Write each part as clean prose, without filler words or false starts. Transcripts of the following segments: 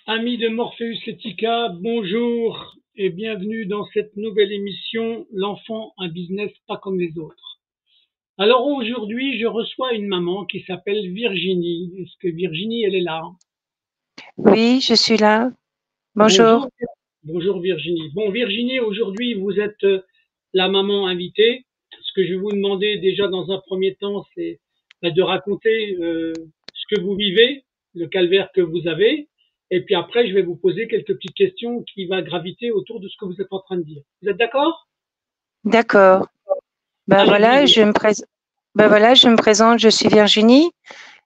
Amis de Morpheus Etica, bonjour et bienvenue dans cette nouvelle émission L'enfant, un business pas comme les autres. Alors aujourd'hui, je reçois une maman qui s'appelle Virginie. Est-ce que Virginie, elle est là? Oui, je suis là. Bonjour. Bonjour, bonjour Virginie. Bon Virginie, aujourd'hui vous êtes la maman invitée. Ce que je vais vous demander déjà dans un premier temps, c'est de raconter ce que vous vivez, le calvaire que vous avez. Et puis après, je vais vous poser quelques petites questions qui vont graviter autour de ce que vous êtes en train de dire. Vous êtes d'accord? D'accord. Allez-y. Je me présente, je suis Virginie.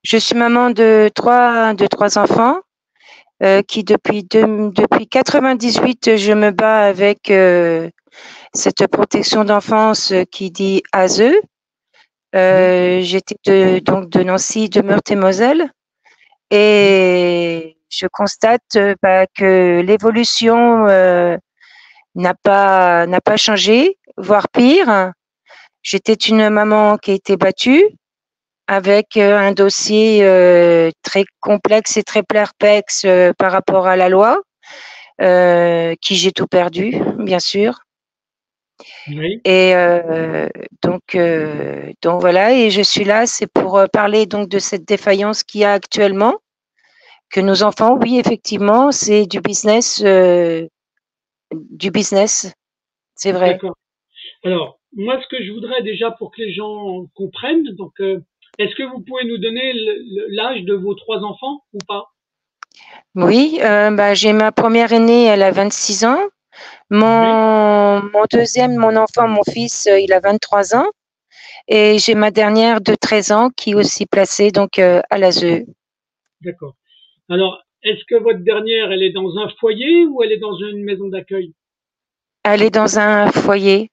Je suis maman de trois enfants qui depuis 98, je me bats avec cette protection d'enfance qui dit ASE. J'étais donc de Nancy, de Meurthe-et-Moselle, et je constate que l'évolution n'a pas changé, voire pire. J'étais une maman qui a été battue avec un dossier très complexe et très perplexe par rapport à la loi, qui j'ai tout perdu, bien sûr. Oui. Et donc voilà, et je suis là, c'est pour parler donc de cette défaillance qu'il y a actuellement, que nos enfants, oui, effectivement, c'est du business, c'est vrai. D'accord. Alors, moi, ce que je voudrais déjà pour que les gens comprennent, donc, est-ce que vous pouvez nous donner l'âge de vos trois enfants ou pas? Oui, j'ai ma première aînée, elle a 26 ans. Oui. Mon deuxième, mon enfant, mon fils, il a 23 ans. Et j'ai ma dernière de 13 ans qui est aussi placée donc à l'ASE. D'accord. Alors, est-ce que votre dernière, elle est dans un foyer ou elle est dans une maison d'accueil? Elle est dans un foyer.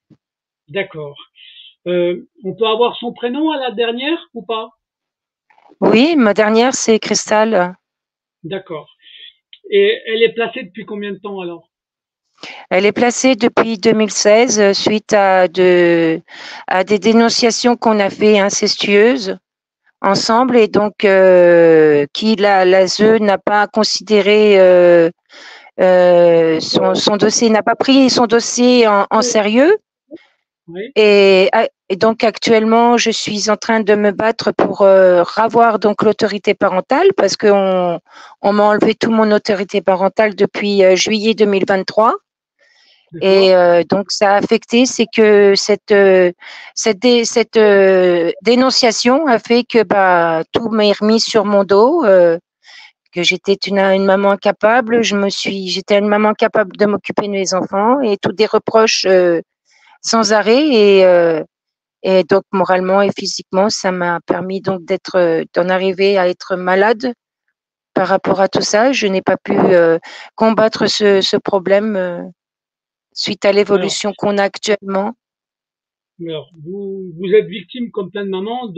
D'accord. On peut avoir son prénom à la dernière ou pas? Oui, ma dernière, c'est Cristal. D'accord. Et elle est placée depuis combien de temps alors? Elle est placée depuis 2016 suite à des dénonciations qu'on a fait incestueuses ensemble, et donc qui l'ASE n'a pas considéré son dossier, n'a pas pris son dossier en sérieux. Oui. Et donc actuellement, je suis en train de me battre pour ravoir donc l'autorité parentale, parce on m'a enlevé toute mon autorité parentale depuis juillet 2023. Et D'accord. donc ça a affecté, c'est que cette dénonciation a fait que tout m'est remis sur mon dos, que j'étais une maman incapable. J'étais une maman incapable de m'occuper de mes enfants, et tous des reproches sans arrêt. Et donc, moralement et physiquement, ça m'a permis donc d'en arriver à être malade par rapport à tout ça. Je n'ai pas pu combattre ce problème suite à Alors, l'évolution qu'on a actuellement. vous êtes victime, comme plein de mamans,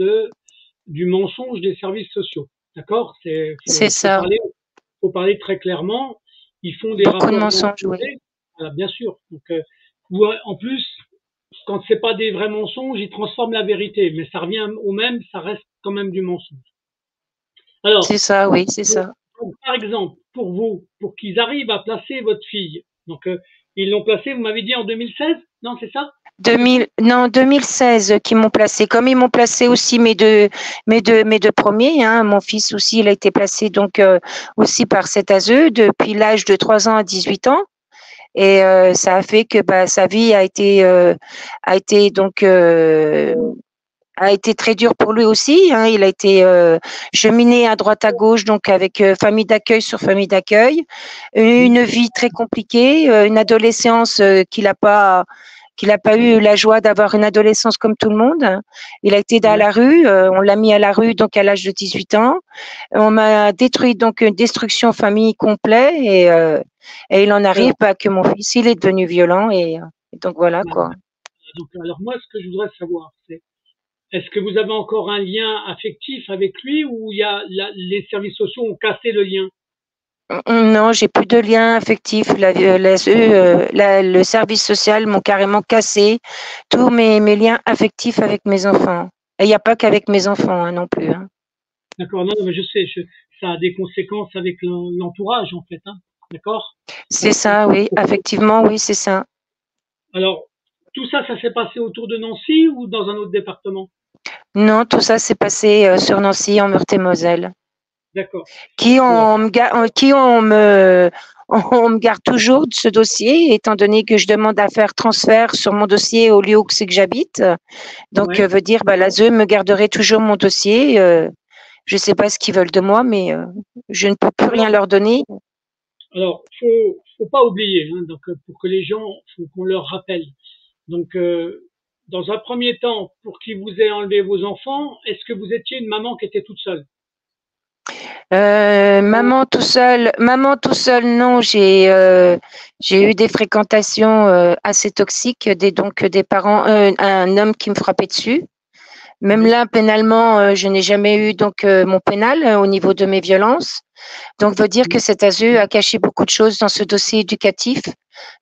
du mensonge des services sociaux. D'accord? C'est ça. Faut parler très clairement. Ils font des Beaucoup de rapports mensonges, oui. d'identité. Voilà, bien sûr. Donc, en plus, quand c'est pas des vrais mensonges, ils transforment la vérité. Mais ça revient au même, ça reste quand même du mensonge. Alors, C'est ça, oui, c'est donc, ça. par exemple, pour vous, pour qu'ils arrivent à placer votre fille, donc ils l'ont placée, vous m'avez dit en 2016? Non, c'est ça? 2000, non, 2016 qui m'ont placé. Comme ils m'ont placé aussi mes deux premiers, hein, mon fils aussi, il a été placé donc aussi par cet ASE depuis l'âge de 3 ans à 18 ans. Et ça a fait que sa vie a été donc a été très dure pour lui aussi, hein. Il a été cheminé à droite à gauche, donc avec famille d'accueil sur famille d'accueil, Hmm. une vie très compliquée, une adolescence qu'il a pas eu la joie d'avoir une adolescence comme tout le monde. Il a été dans Ouais. la rue, on l'a mis à la rue donc à l'âge de 18 ans. On m'a détruit, donc une destruction famille complète, et il en arrive Alors, que mon fils il est devenu violent, et donc voilà bah, quoi. alors moi, ce que je voudrais savoir, c'est est-ce que vous avez encore un lien affectif avec lui ou les services sociaux ont cassé le lien? Non, j'ai plus de lien affectif. Le service social m'ont carrément cassé tous mes liens affectifs avec mes enfants. Et il n'y a pas qu'avec mes enfants, hein, non plus, hein. D'accord, non, non, mais je sais, ça a des conséquences avec l'entourage, en fait, hein. D'accord? C'est ça, oui, effectivement, oui, c'est ça. Alors, tout ça, ça s'est passé autour de Nancy ou dans un autre département? Non, tout ça s'est passé sur Nancy, en Meurthe-et-Moselle. D'accord. Qui Alors, on me, qui on me, on me garde toujours de ce dossier, étant donné que je demande à faire transfert sur mon dossier au lieu où c'est que j'habite. Donc, ouais. veut dire, bah, l'ASE me garderait toujours mon dossier. Je sais pas ce qu'ils veulent de moi, mais je ne peux plus rien Alors, leur donner. faut pas oublier, hein, donc pour que les gens, faut qu'on leur rappelle. Donc, dans un premier temps, pour qu'ils vous aient enlevé vos enfants, est-ce que vous étiez une maman qui était toute seule? Maman tout seul, non, j'ai eu des fréquentations assez toxiques, donc des parents, un homme qui me frappait dessus. Même Oui, là, pénalement, je n'ai jamais eu donc mon pénal au niveau de mes violences. Donc, veut dire que oui, cet ASE a caché beaucoup de choses dans ce dossier éducatif.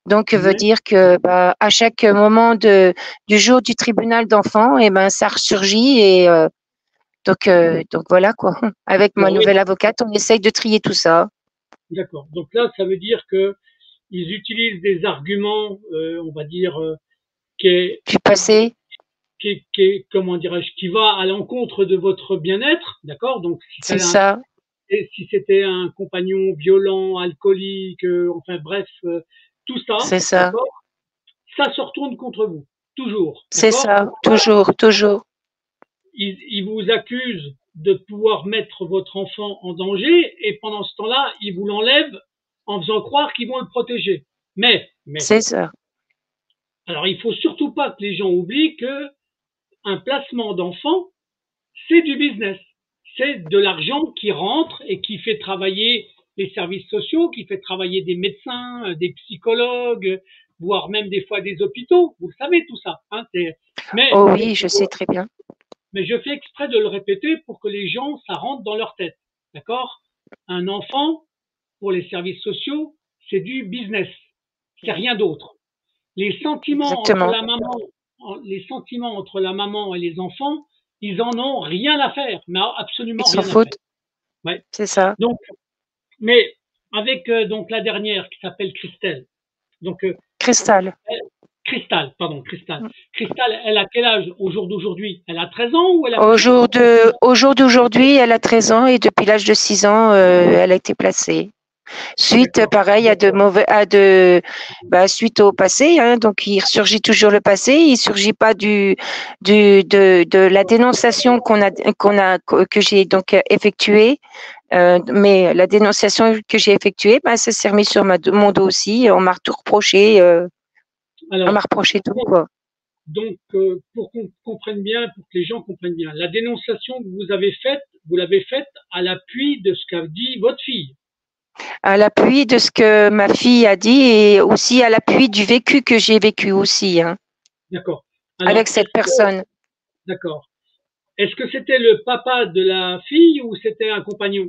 Donc, veut oui. dire que bah, à chaque moment du jour du tribunal d'enfants, et ben ça ressurgit et donc voilà quoi. Avec ma Alors oui, nouvelle avocate, on essaye de trier tout ça. d'accord. Donc là, ça veut dire que ils utilisent des arguments, on va dire, qui est, Du passé, comment dirais-je, qui va à l'encontre de votre bien-être, d'accord? Donc c'est ça, si c'était un compagnon violent, alcoolique, enfin bref, tout ça, c'est ça, d'accord? Ça se retourne contre vous, toujours, c'est d'accord? ça, toujours, toujours. Ils vous accusent de pouvoir mettre votre enfant en danger et pendant ce temps-là, ils vous l'enlèvent en faisant croire qu'ils vont le protéger. Mais, C'est ça. alors il faut surtout pas que les gens oublient que un placement d'enfant, c'est du business. C'est de l'argent qui rentre et qui fait travailler les services sociaux, qui fait travailler des médecins, des psychologues, voire même des fois des hôpitaux. Vous le savez tout ça, hein, mais, Oh oui, je sais très bien. mais je fais exprès de le répéter pour que les gens, ça rentre dans leur tête. D'accord? Un enfant, pour les services sociaux, c'est du business. C'est rien d'autre. Les sentiments entre Exactement. la maman, les sentiments entre la maman et les enfants, ils en ont rien à faire, mais Ils absolument s'en rien à faire. foutent, Ouais. c'est ça. Donc, mais avec donc la dernière qui s'appelle Christelle. Donc Cristal. Cristal, pardon, Cristal. Cristal, elle a quel âge au jour d'aujourd'hui? Elle a 13 ans ou elle a plus? Au jour d'aujourd'hui, elle a 13 ans et depuis l'âge de 6 ans, elle a été placée. Suite, D'accord, pareil, suite au passé, hein, donc il ressurgit toujours le passé, il surgit pas de la dénonciation que j'ai donc effectuée, mais la dénonciation que j'ai effectuée, bah, ça s'est remis sur mon dos aussi, on m'a tout reproché, on m'a alors, reproché tout, quoi. donc, pour qu'on comprenne bien, pour que les gens comprennent bien, la dénonciation que vous avez faite, vous l'avez faite à l'appui de ce qu'a dit votre fille. À l'appui de ce que ma fille a dit et aussi à l'appui du vécu que j'ai vécu aussi, hein, D'accord. avec Alors, cette personne. d'accord. Est-ce que c'était le papa de la fille ou c'était un compagnon?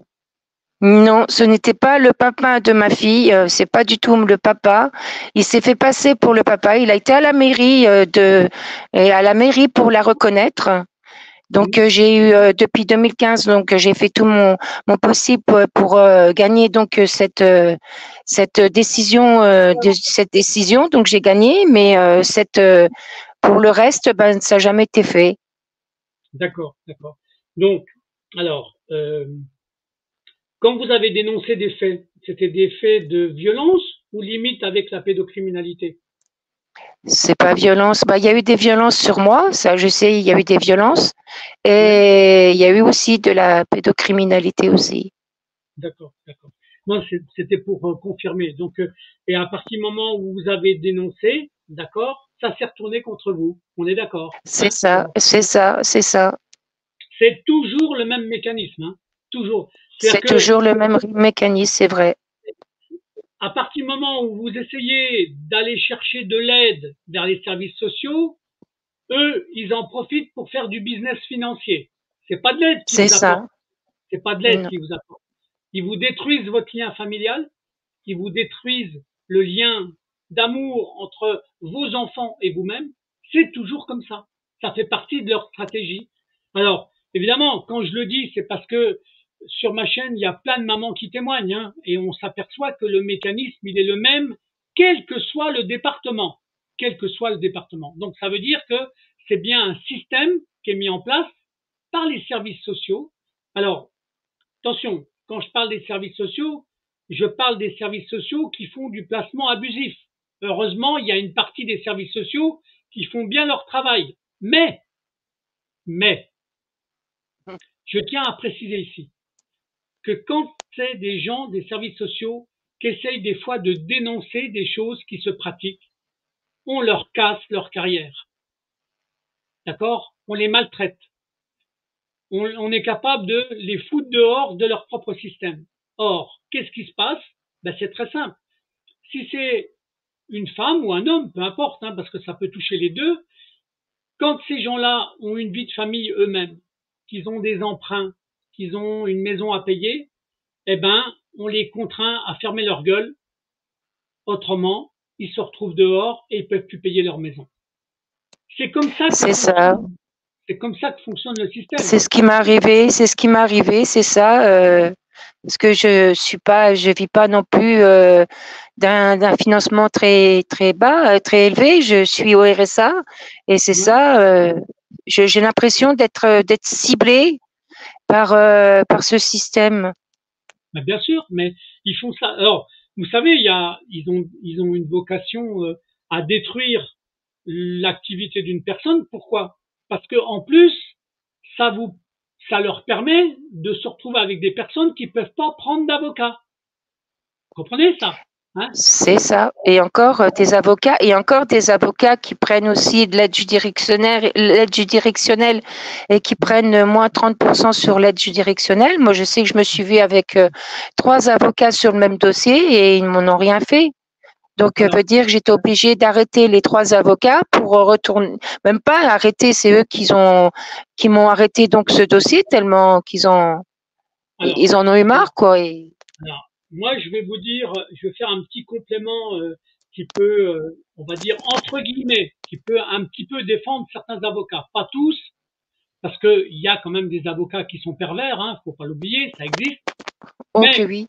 Non, ce n'était pas le papa de ma fille, c'est pas du tout le papa. Il s'est fait passer pour le papa. Il a été à la mairie et à la mairie pour la reconnaître. Donc Hmm. j'ai eu depuis 2015, donc j'ai fait tout mon possible pour gagner donc cette décision. Donc j'ai gagné, mais pour le reste, ben ça n'a jamais été fait. D'accord, d'accord. Donc, alors, quand vous avez dénoncé des faits, c'était des faits de violence ou limite avec la pédocriminalité? C'est pas violence. Bah, il y a eu des violences sur moi, ça je sais, il y a eu des violences. Oui, Et il y a eu aussi de la pédocriminalité aussi. d'accord, d'accord. Non, c'était pour confirmer. Donc, et à partir du moment où vous avez dénoncé, d'accord, ça s'est retourné contre vous. On est d'accord, C'est hein? ça, c'est ça, c'est ça. C'est toujours le même mécanisme, hein? Toujours. C'est-à-dire C'est que toujours le même mécanisme, c'est vrai. à partir du moment où vous essayez d'aller chercher de l'aide vers les services sociaux, eux, ils en profitent pour faire du business financier. C'est pas de l'aide qu'ils C'est vous apportent. ça. C'est pas de l'aide Non. qu'ils vous apportent. Ils vous détruisent votre lien familial, ils vous détruisent le lien d'amour entre vos enfants et vous-même. C'est toujours comme ça. Ça fait partie de leur stratégie. Alors, évidemment, quand je le dis, c'est parce que sur ma chaîne, il y a plein de mamans qui témoignent, hein, et on s'aperçoit que le mécanisme, il est le même, quel que soit le département. Quel que soit le département. Donc, ça veut dire que c'est bien un système qui est mis en place par les services sociaux. Alors, attention, quand je parle des services sociaux, je parle des services sociaux qui font du placement abusif. Heureusement, il y a une partie des services sociaux qui font bien leur travail. Mais, je tiens à préciser ici que quand c'est des gens des services sociaux qui essayent des fois de dénoncer des choses qui se pratiquent, on leur casse leur carrière. D'accord? On les maltraite. On est capable de les foutre dehors de leur propre système. Or, qu'est-ce qui se passe? Ben, c'est très simple. Si c'est une femme ou un homme, peu importe, hein, parce que ça peut toucher les deux, quand ces gens-là ont une vie de famille eux-mêmes, qu'ils ont des emprunts, qu'ils ont une maison à payer, eh ben, on les contraint à fermer leur gueule. Autrement, ils se retrouvent dehors et ils peuvent plus payer leur maison. C'est comme ça. C'est ça. C'est comme ça que fonctionne le système. C'est ce qui m'est arrivé, c'est ça. Parce que je vis pas non plus d'un financement très très bas, très élevé. Je suis au RSA et c'est ça. J'ai l'impression d'être ciblée par ce système. Ben bien sûr, mais ils font ça. Alors, vous savez, ils ont une vocation à détruire l'activité d'une personne. Pourquoi? Parce que en plus, ça leur permet de se retrouver avec des personnes qui peuvent pas prendre d'avocat. Vous comprenez ça? Hein? C'est ça. Et encore des avocats qui prennent aussi de l'aide juridictionnelle et qui prennent moins 30% sur l'aide juridictionnelle. Moi, je sais que je me suis vue avec 3 avocats sur le même dossier et ils m'en ont rien fait. Donc, ça veut dire que j'étais obligée d'arrêter les 3 avocats pour retourner. Même pas arrêter, c'est eux qui m'ont arrêté donc ce dossier tellement ils en ont eu marre, quoi. Alors, moi, je vais faire un petit complément qui peut, on va dire entre guillemets, qui peut un petit peu défendre certains avocats, pas tous, parce que il y a quand même des avocats qui sont pervers, hein, faut pas l'oublier, ça existe. Okay, oui.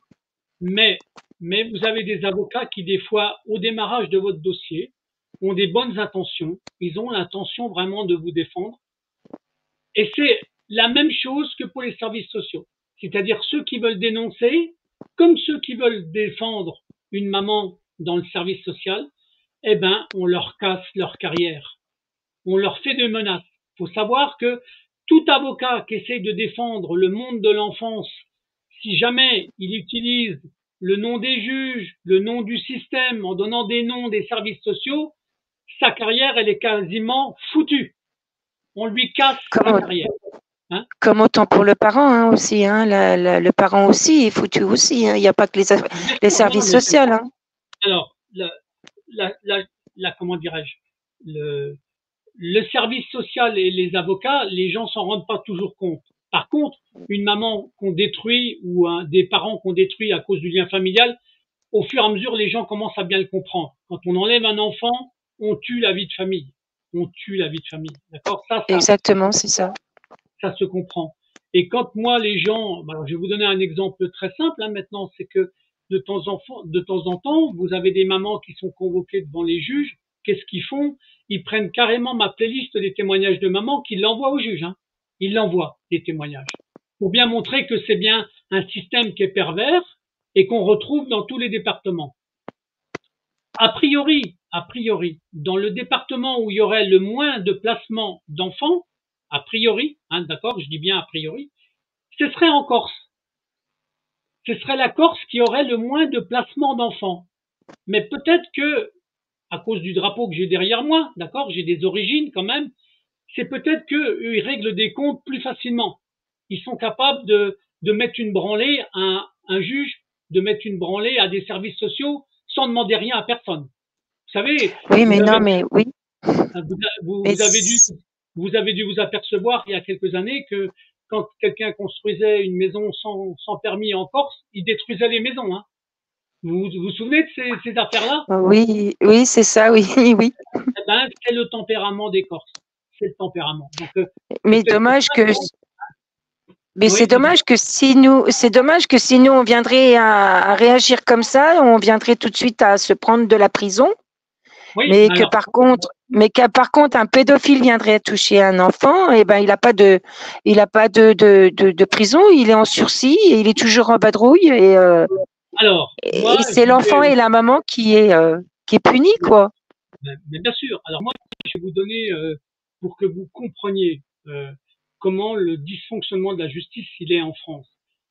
Mais vous avez des avocats qui, des fois, au démarrage de votre dossier, ont des bonnes intentions. Ils ont l'intention vraiment de vous défendre. Et c'est la même chose que pour les services sociaux. C'est-à-dire ceux qui veulent dénoncer, comme ceux qui veulent défendre une maman dans le service social, eh ben, on leur casse leur carrière. On leur fait des menaces. Il faut savoir que tout avocat qui essaye de défendre le monde de l'enfance, si jamais il utilise le nom des juges, le nom du système, en donnant des noms des services sociaux, sa carrière, elle est quasiment foutue. On lui casse sa carrière. Hein? Comme autant pour le parent hein, aussi. Hein, le parent aussi est foutu aussi. Hein. Il n'y a pas que les services sociaux. Hein. Alors, comment dirais-je, le service social et les avocats, les gens s'en rendent pas toujours compte. Par contre, une maman qu'on détruit ou des parents qu'on détruit à cause du lien familial, au fur et à mesure, les gens commencent à bien le comprendre. Quand on enlève un enfant, on tue la vie de famille. On tue la vie de famille. D'accord? Ça, exactement, c'est ça. Ça se comprend. Et quand moi, les gens, alors je vais vous donner un exemple très simple hein, maintenant, c'est que de temps en temps, vous avez des mamans qui sont convoquées devant les juges. Qu'est-ce qu'ils font? Ils prennent carrément ma playlist des témoignages de mamans qu'ils l'envoient au juge. Hein. Ils l'envoient, les témoignages. Pour bien montrer que c'est bien un système qui est pervers et qu'on retrouve dans tous les départements. A priori, dans le département où il y aurait le moins de placements d'enfants, a priori, hein, d'accord, je dis bien a priori, ce serait en Corse. Ce serait la Corse qui aurait le moins de placements d'enfants. Mais peut-être que, à cause du drapeau que j'ai derrière moi, d'accord, j'ai des origines quand même, c'est peut-être qu'ils règlent des comptes plus facilement. Ils sont capables de mettre une branlée à un juge, de mettre une branlée à des services sociaux sans demander rien à personne. Vous savez. Oui, mais non, mais oui. Vous avez dû vous apercevoir il y a quelques années que quand quelqu'un construisait une maison sans permis en Corse, il détruisait les maisons. Hein. Vous vous souvenez de ces affaires-là? Oui, c'est ça, oui, oui. Eh ben, c'est le tempérament des Corses. C'est le tempérament. Donc, mais dommage que... Mais Oui, c'est dommage que si nous on viendrait à réagir comme ça, on viendrait tout de suite à se prendre de la prison, oui, mais mais que alors, par contre, un pédophile viendrait toucher un enfant, et ben il a pas de prison, il est en sursis et il est toujours en vadrouille moi, et c'est je l'enfant vais, et la maman qui est puni quoi. mais bien sûr. Alors moi, je vais vous donner pour que vous compreniez comment le dysfonctionnement de la justice il est en France.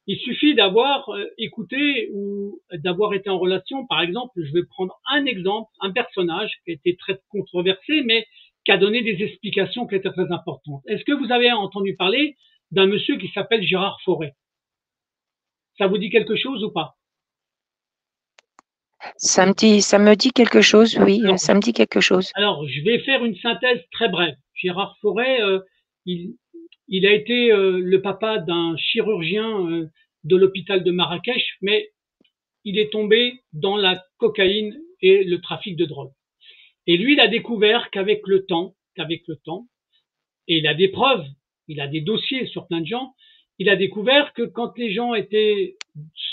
Il suffit d'avoir écouté ou d'avoir été en relation. Par exemple, je vais prendre un exemple, un personnage qui a été très controversé, mais qui a donné des explications qui étaient très importantes. Est-ce que vous avez entendu parler d'un monsieur qui s'appelle Gérard Fauré? Ça vous dit quelque chose ou pas? Ça me dit quelque chose, oui, Alors, ça me dit quelque chose. Alors, je vais faire une synthèse très brève. Gérard Fauré, il, il a été le papa d'un chirurgien de l'hôpital de Marrakech, mais il est tombé dans la cocaïne et le trafic de drogue. Et lui, il a découvert qu'avec le temps, et il a des preuves, il a des dossiers sur plein de gens, il a découvert que quand les gens étaient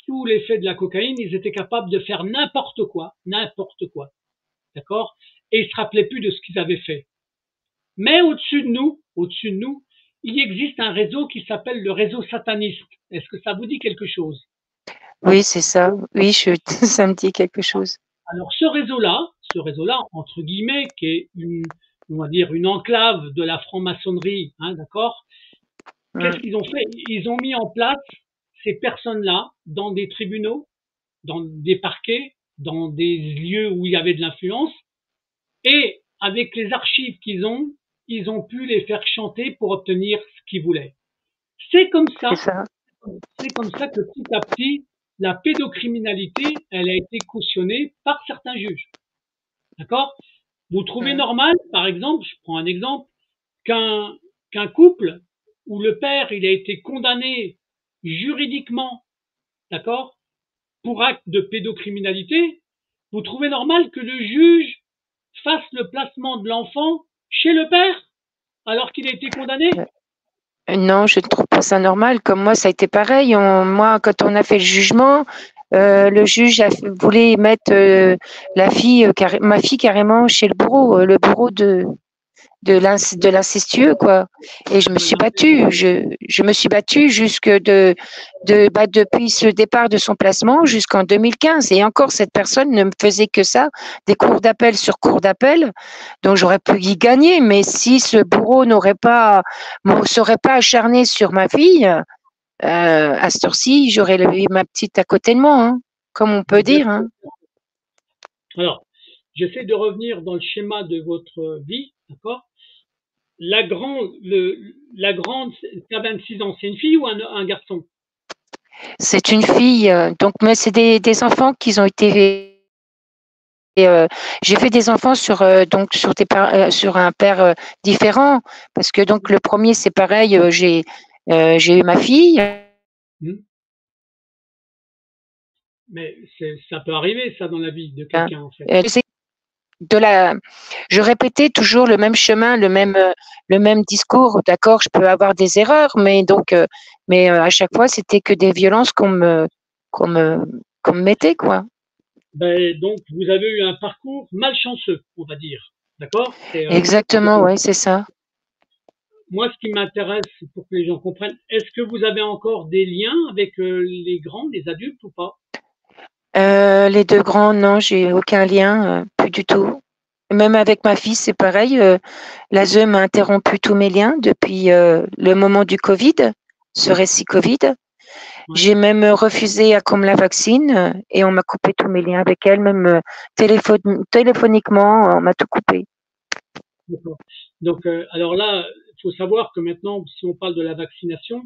sous l'effet de la cocaïne, ils étaient capables de faire n'importe quoi, d'accord? Et ils se rappelaient plus de ce qu'ils avaient fait. Mais au-dessus de nous, il existe un réseau qui s'appelle le réseau sataniste. Est-ce que ça vous dit quelque chose? Oui, c'est ça. Oui, ça me dit quelque chose. Alors ce réseau-là, entre guillemets, qui est on va dire une enclave de la franc-maçonnerie, hein, d'accord? Qu'est-ce Mm. qu'ils ont fait? Ils ont mis en place ces personnes-là dans des tribunaux, dans des parquets, dans des lieux où il y avait de l'influence, et avec les archives ils ont pu les faire chanter pour obtenir ce qu'ils voulaient. C'est comme C'est ça, ça. c'est comme ça que petit à petit, la pédocriminalité, elle a été cautionnée par certains juges. D'accord? Vous trouvez Mm. normal, par exemple, je prends un exemple, qu'un couple où le père il a été condamné juridiquement, d'accord, pour acte de pédocriminalité, vous trouvez normal que le juge fasse le placement de l'enfant chez le père alors qu'il a été condamné? Non, je ne trouve pas ça normal. Comme moi, ça a été pareil. Moi, quand on a fait le jugement, le juge voulait mettre ma fille carrément chez le bourreau de l'incestueux, quoi. Et je me suis battue. Je me suis battue depuis ce départ de son placement jusqu'en 2015. Et encore, cette personne ne me faisait que ça, des cours d'appel sur cours d'appel. Donc, j'aurais pu y gagner. Mais si ce bourreau serait pas acharné sur ma fille, à cette heure-ci, j'aurais ma petite à côté de moi, hein, comme on peut dire, hein. Alors, j'essaie de revenir dans le schéma de votre vie, d'accord? La grande, qui a 26 ans, c'est une fille ou un garçon? C'est une fille, donc, mais c'est des enfants qui ont été. J'ai fait des enfants sur un père différent parce que donc le premier c'est pareil, j'ai eu ma fille. Hmm. Mais ça peut arriver, ça, dans la vie de Hein. quelqu'un, en fait. C'est de la, je répétais toujours le même chemin, le même discours. D'accord, je peux avoir des erreurs, mais à chaque fois c'était que des violences qu'on me, qu'on me mettait quoi. Ben, donc, vous avez eu un parcours malchanceux, on va dire. D'accord? Exactement, ouais, c'est ça. Moi, ce qui m'intéresse, pour que les gens comprennent, est-ce que vous avez encore des liens avec les grands, les adultes ou pas? Les deux grands, non, j'ai aucun lien, plus du tout. Même avec ma fille, c'est pareil. L'ASE m'a interrompu tous mes liens depuis le moment du Covid, ce récit Covid. Ouais, J'ai même refusé à qu'on me la vaccine et on m'a coupé tous mes liens avec elle, même téléphoniquement, on m'a tout coupé. d'accord. Donc, alors là, il faut savoir que maintenant, si on parle de la vaccination,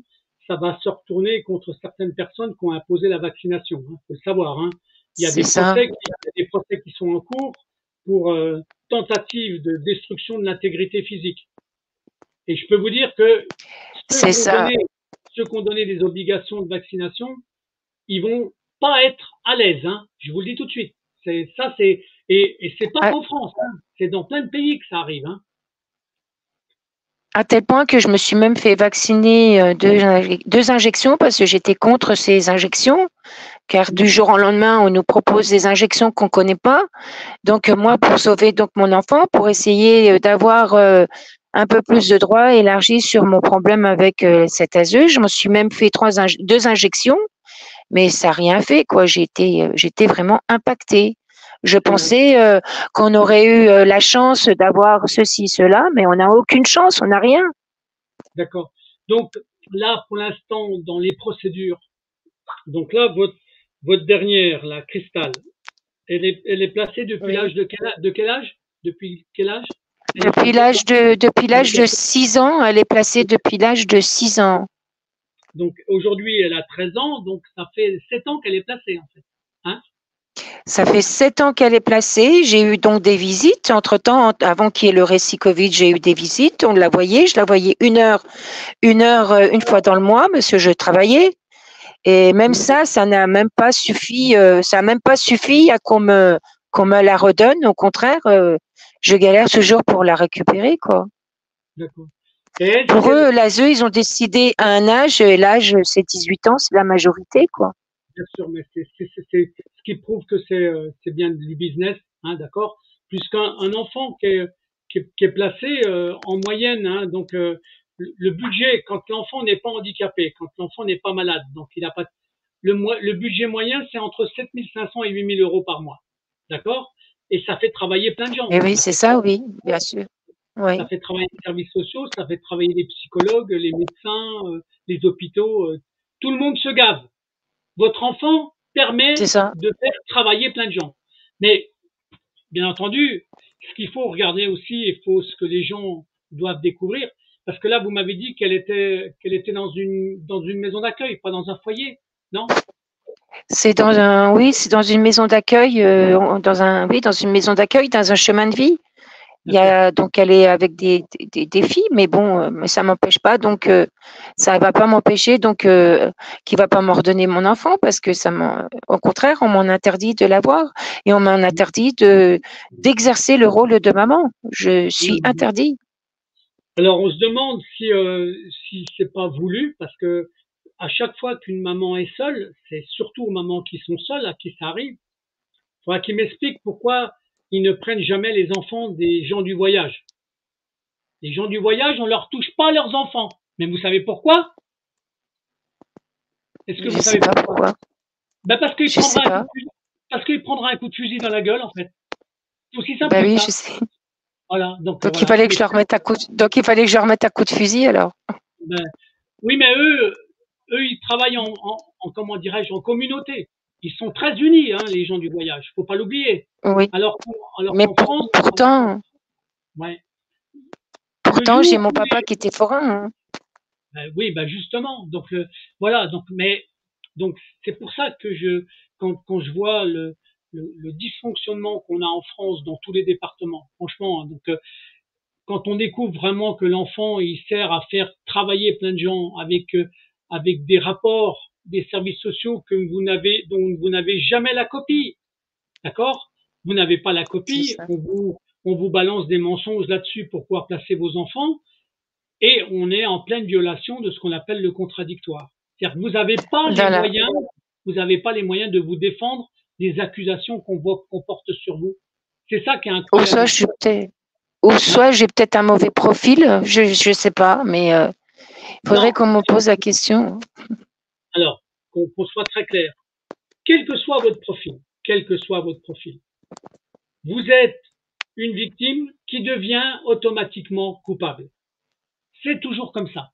ça va se retourner contre certaines personnes qui ont imposé la vaccination. Il faut le savoir. Hein. C'est ça, Il y a des procès qui sont en cours pour tentative de destruction de l'intégrité physique. Et je peux vous dire que ceux c'est qui ont ça. donné, ceux qui ont donné des obligations de vaccination, ils vont pas être à l'aise. Hein. Je vous le dis tout de suite. Et c'est pas Ah, qu'en France. Hein. C'est dans plein de pays que ça arrive. Hein. À tel point que je me suis même fait vacciner 2 injections parce que j'étais contre ces injections, car du jour au lendemain, on nous propose des injections qu'on ne connaît pas. Donc moi, pour sauver donc mon enfant, pour essayer d'avoir un peu plus de droits élargis sur mon problème avec cette ASE, je me suis même fait 2 injections, mais ça n'a rien fait, quoi. J'étais vraiment impactée. Je pensais qu'on aurait eu la chance d'avoir ceci, cela, mais on n'a aucune chance, on n'a rien. D'accord. Donc là, pour l'instant, dans les procédures, donc là, votre dernière, la cristal, elle est placée depuis Oui. l'âge de quel âge? Depuis quel âge? Elle est Depuis placée l'âge de 6 ans, elle est placée depuis l'âge de 6 ans. donc aujourd'hui, elle a 13 ans, donc ça fait 7 ans qu'elle est placée en fait. Hein? Ça fait 7 ans qu'elle est placée. J'ai eu donc des visites. Entre-temps, avant qu'il y ait le récit Covid, j'ai eu des visites. On la voyait. Je la voyais une fois dans le mois, parce que je travaillais. Et même ça n'a même pas suffi. Ça n'a même pas suffi à qu'on me la redonne. Au contraire, je galère toujours pour la récupérer, quoi. D'accord. Et est-ce Pour qu'elle, eux, l'ASE, ils ont décidé à un âge, et l'âge, c'est 18 ans, c'est la majorité, quoi. bien sûr, mais c'est ce qui prouve que c'est bien du business, hein, d'accord? Puisqu'un un enfant qui est placé en moyenne, hein, donc le budget quand l'enfant n'est pas handicapé, quand l'enfant n'est pas malade, donc il n'a pas le budget moyen, c'est entre 7 500 et 8 000 € par mois, d'accord? Et ça fait travailler plein de gens. Et oui, c'est ça, oui, bien sûr. Ça Oui, fait travailler les services sociaux, ça fait travailler les psychologues, les médecins, les hôpitaux. Tout le monde se gave. Votre enfant c'est permet ça. de faire travailler plein de gens. Mais bien entendu, ce qu'il faut regarder aussi, il faut ce que les gens doivent découvrir, parce que là, vous m'avez dit qu'elle était dans une maison d'accueil, pas dans un foyer, non? Oui, c'est dans une maison d'accueil, oui, dans une maison d'accueil, dans un chemin de vie. D'accord. Donc elle est avec des filles, mais bon, mais ça m'empêche pas, donc ça va pas m'empêcher, donc qui va pas m'ordonner mon enfant, parce que au contraire, on m'en interdit de l'avoir et on m'en interdit d'exercer le rôle de maman. Je suis interdit. Alors on se demande si c'est pas voulu, parce que à chaque fois qu'une maman est seule, c'est surtout aux mamans qui sont seules à qui ça arrive. Il faudra qu'ils m'expliquent pourquoi ils ne prennent jamais les enfants des gens du voyage. Les gens du voyage, on leur touche pas leurs enfants. Mais vous savez pourquoi? Est-ce que Je vous sais savez pas pourquoi? pourquoi. Ben Je sais pas. parce qu'il prendra un coup de fusil dans la gueule, en fait. C'est aussi simple Ben que oui, ça. je sais. Voilà. Donc Donc il voilà. fallait que je leur remette donc il fallait que je leur remette à coup de fusil alors. Ben, oui, mais eux, ils travaillent comment dirais-je, en communauté. Ils sont très unis, hein, les gens du voyage. Faut pas l'oublier. Oui. Alors Mais qu'en France, ouais. Le pourtant, j'ai jour mon où papa qui était forain, hein. oui, bah justement. Donc voilà. Donc c'est pour ça que quand je vois le dysfonctionnement qu'on a en France dans tous les départements, franchement. Hein, donc quand on découvre vraiment que l'enfant il sert à faire travailler plein de gens avec des rapports des services sociaux dont vous n'avez jamais la copie, d'accord? Vous n'avez pas la C'est copie, ça. on vous balance des mensonges là-dessus pour pouvoir placer vos enfants et on est en pleine violation de ce qu'on appelle le contradictoire. C'est-à-dire que Voilà. vous n'avez pas les moyens de vous défendre des accusations qu'on porte sur vous. C'est ça qui est Ou incroyable soit en je suis France. peut-être Ou Hein. soit j'ai peut-être un mauvais profil, je sais pas, mais il faudrait Non, qu'on me pose la question. alors, qu'on soit très clair, quel que soit votre profil, quel que soit votre profil, vous êtes une victime qui devient automatiquement coupable. C'est toujours comme ça.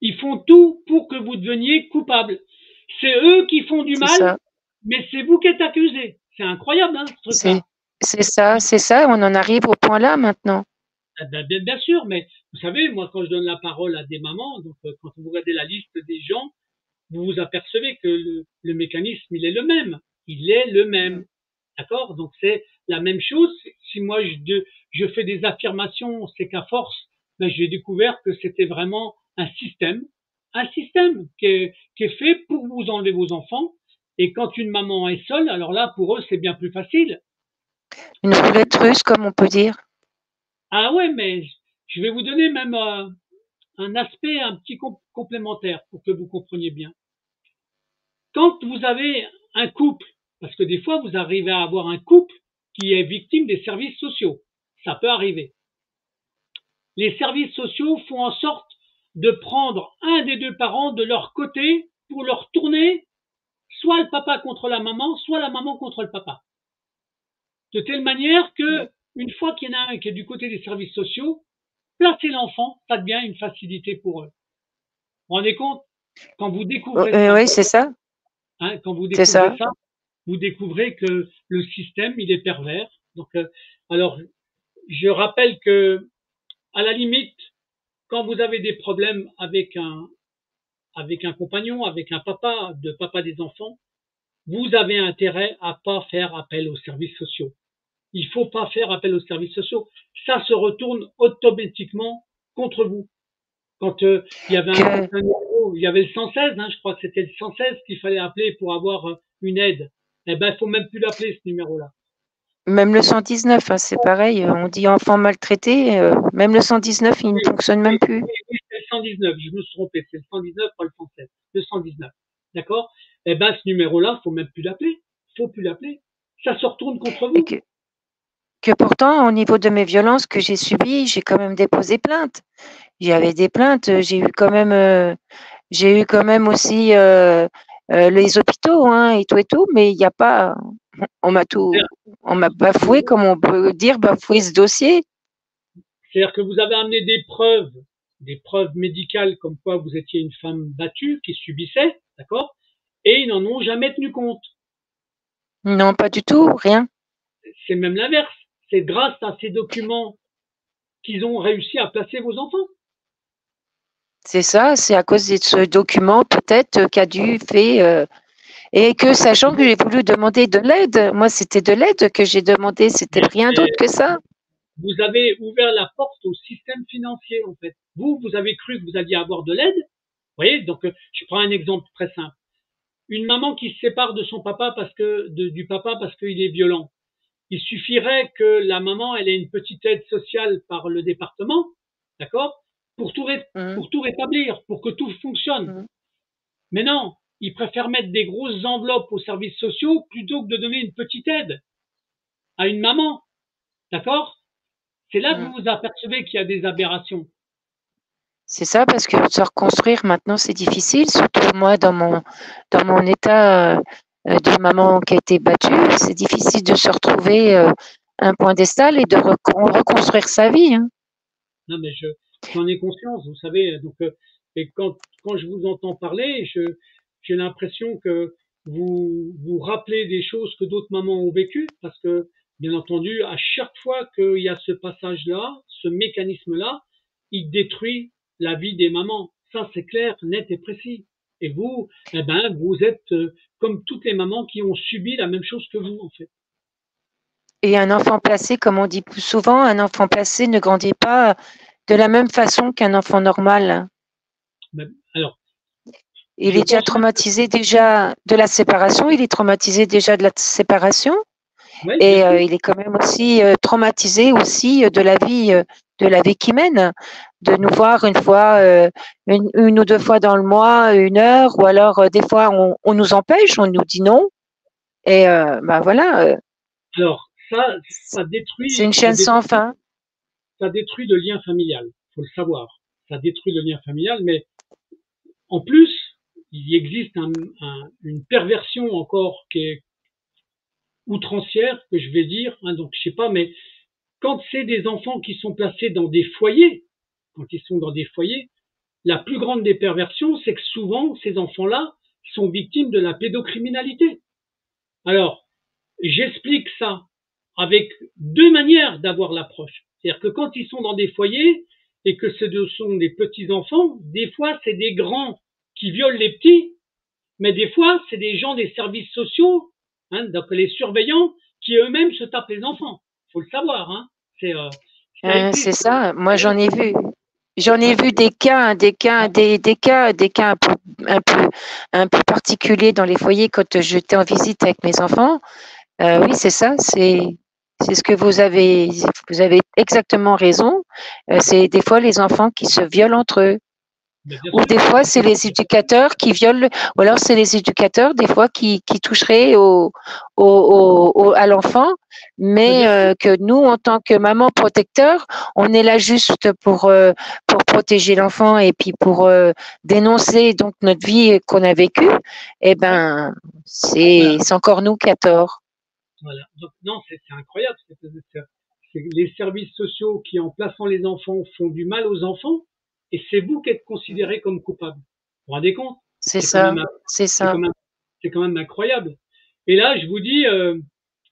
Ils font tout pour que vous deveniez coupable. C'est eux qui font du C'est mal, ça, mais c'est vous qui êtes accusé. C'est incroyable, hein, ce c'est truc-là. c'est ça, on en arrive au point là maintenant. Bien sûr, mais vous savez, moi, quand je donne la parole à des mamans, donc quand vous regardez la liste des gens, vous vous apercevez que le mécanisme, il est le même. Il est le même. D'accord? Donc c'est la même chose. Si moi je fais des affirmations, c'est qu'à force, ben, j'ai découvert que c'était vraiment un système qui est fait pour vous enlever vos enfants. Et quand une maman est seule, alors là, pour eux, c'est bien plus facile. Une roulette russe, comme on peut dire. Ah ouais, mais Je vais vous donner même un aspect un petit complémentaire pour que vous compreniez bien. Quand vous avez un couple, parce que des fois vous arrivez à avoir un couple qui est victime des services sociaux, ça peut arriver. Les services sociaux font en sorte de prendre un des deux parents de leur côté pour leur tourner soit le papa contre la maman, soit la maman contre le papa. De telle manière que, une fois qu'il y en a un qui est du côté des services sociaux, placer l'enfant, ça devient une facilité pour eux. Vous vous rendez compte? Quand vous découvrez ça, oui, c'est ça. Quand vous C'est découvrez ça. ça, vous découvrez que le système, il est pervers. Donc, alors, je rappelle que, à la limite, quand vous avez des problèmes avec un compagnon, avec un papa des enfants, vous avez intérêt à pas faire appel aux services sociaux. Il faut pas faire appel aux services sociaux. Ça se retourne automatiquement contre vous. Quand il y avait un numéro, il y avait le 116, je crois que c'était le 116 qu'il fallait appeler pour avoir une aide. Eh ben, il faut même plus l'appeler, ce numéro-là. Même le 119, c'est pareil. On dit enfant maltraité. Même le 119, il ne fonctionne même plus. Oui, c'est le 119. Je me suis trompé. C'est le 119, pas le 116. Le 119. D'accord? Eh ben, ce numéro-là, faut même plus l'appeler. Faut plus l'appeler. Ça se retourne contre vous. Et que pourtant, au niveau de mes violences que j'ai subies, j'ai quand même déposé plainte. J'avais des plaintes. J'ai eu quand même aussi les hôpitaux, et tout, mais il n'y a pas. On m'a bafoué, comme on peut dire, bafoué ce dossier. C'est-à-dire que vous avez amené des preuves médicales comme quoi vous étiez une femme battue qui subissait, d'accord? Et ils n'en ont jamais tenu compte. Non, pas du tout, rien. C'est même l'inverse. C'est grâce à ces documents qu'ils ont réussi à placer vos enfants. C'est ça, c'est à cause de ce document peut-être qu'a dû faire. Et que sachant que j'ai voulu demander de l'aide, moi c'était de l'aide que j'ai demandé, c'était rien d'autre que ça. Vous avez ouvert la porte au système financier en fait. Vous avez cru que vous alliez avoir de l'aide. Vous voyez, donc je prends un exemple très simple. Une maman qui se sépare de son papa du papa parce qu'il est violent. Il suffirait que la maman elle ait une petite aide sociale par le département, d'accord, pour tout rétablir, pour que tout fonctionne. Mais non, ils préfèrent mettre des grosses enveloppes aux services sociaux plutôt que de donner une petite aide à une maman, d'accord? C'est là que vous vous apercevez qu'il y a des aberrations. C'est ça, parce que se reconstruire maintenant c'est difficile, surtout moi dans mon état de maman qui a été battue, c'est difficile de se retrouver un point d'estal et de reconstruire sa vie. Non, mais j'en ai conscience, vous savez. Donc, et quand je vous entends parler, j'ai l'impression que vous rappelez des choses que d'autres mamans ont vécues, parce que, bien entendu, à chaque fois qu'il y a ce passage-là, ce mécanisme-là, il détruit la vie des mamans. Ça, c'est clair, net et précis. Et vous, vous êtes comme toutes les mamans qui ont subi la même chose que vous, en fait. Et un enfant placé, comme on dit plus souvent, un enfant placé ne grandit pas de la même façon qu'un enfant normal. Alors, il est déjà traumatisé déjà de la séparation, il est traumatisé déjà de la séparation, ouais, et il est quand même aussi traumatisé aussi de la vie qu'il mène, de nous voir une fois, une ou deux fois dans le mois, une heure, ou alors des fois on nous empêche, on nous dit non, et voilà. Alors, ça détruit. C'est une chaîne sans fin. Ça détruit le lien familial, faut le savoir. Ça détruit le lien familial, mais en plus, il existe une perversion encore qui est outrancière, que je vais dire. Donc, je sais pas, mais quand c'est des enfants qui sont placés dans des foyers, quand ils sont dans des foyers, la plus grande des perversions, c'est que souvent, ces enfants-là sont victimes de la pédocriminalité. Alors, j'explique ça avec deux manières d'avoir l'approche. C'est-à-dire que quand ils sont dans des foyers et que ce sont des petits enfants, des fois c'est des grands qui violent les petits, mais des fois c'est des gens des services sociaux, donc les surveillants, qui eux-mêmes se tapent les enfants. Faut le savoir, c'est ça. Moi j'en ai vu. J'en ai vu des cas un peu particuliers dans les foyers quand j'étais en visite avec mes enfants. Oui, c'est ça. C'est ce que vous avez exactement raison. C'est des fois les enfants qui se violent entre eux. Mais bien Ou sûr, des fois, c'est les éducateurs qui violent, ou alors c'est les éducateurs, des fois, qui toucheraient à l'enfant, mais mais bien sûr. que nous, en tant que maman protecteur, on est là juste pour protéger l'enfant et puis pour dénoncer donc notre vie qu'on a vécue. Eh Ouais, ben, voilà, c'est encore nous qui a tort. voilà. Donc, non, c'est incroyable. C'est les services sociaux qui, en plaçant les enfants, font du mal aux enfants, et c'est vous qui êtes considérés comme coupables. Vous vous rendez compte? C'est C'est quand ça, même, c'est c'est ça. quand même, c'est quand même incroyable. Et là, je vous dis,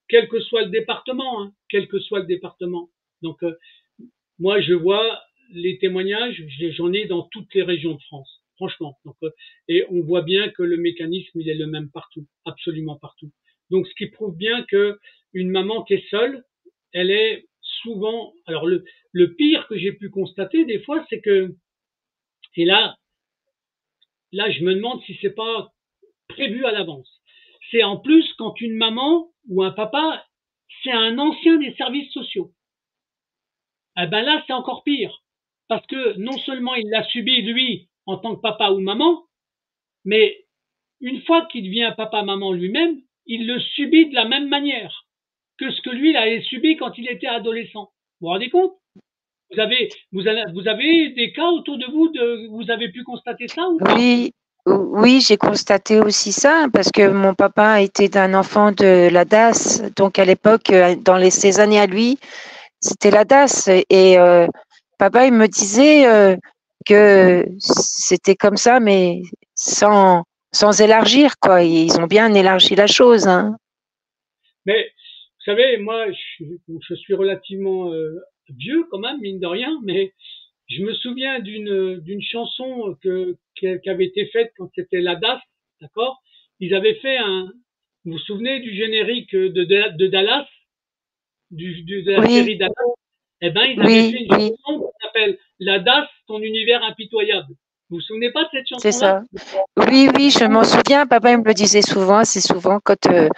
quel que soit le département, hein, quel que soit le département. Donc, moi, je vois les témoignages, j'en ai dans toutes les régions de France, franchement. Donc, et on voit bien que le mécanisme, il est le même partout, absolument partout. Donc, ce qui prouve bien que une maman qui est seule, elle est souvent. Alors, le pire que j'ai pu constater des fois, c'est que, et là, je me demande si c'est pas prévu à l'avance. C'est en plus quand une maman ou un papa, c'est un ancien des services sociaux. Eh ben là, c'est encore pire. Parce que non seulement il l'a subi, lui, en tant que papa ou maman, mais une fois qu'il devient papa-maman lui-même, il le subit de la même manière que ce que lui, il avait subi quand il était adolescent. Vous vous rendez compte? Vous avez des cas autour de vous, vous avez pu constater ça ou pas? Oui, oui, j'ai constaté aussi ça parce que mon papa était un enfant de la DAS. Donc à l'époque, ces années à lui, c'était la DAS. Et papa, il me disait que c'était comme ça, mais sans élargir, quoi. Ils ont bien élargi la chose, hein. Mais vous savez, moi, je suis relativement vieux quand même, mine de rien, mais je me souviens d'une chanson qui avait été faite quand c'était la DAF, d'accord? Ils avaient fait vous vous souvenez du générique de Dallas, de la Oui, série Dallas? Eh ben, ils avaient fait oui, une oui, chanson qui s'appelle La DAF, ton univers impitoyable. Vous vous souvenez pas de cette c'est chanson-là? ça. Oui, oui, je m'en souviens. Papa, il me le disait souvent, assez souvent quand il me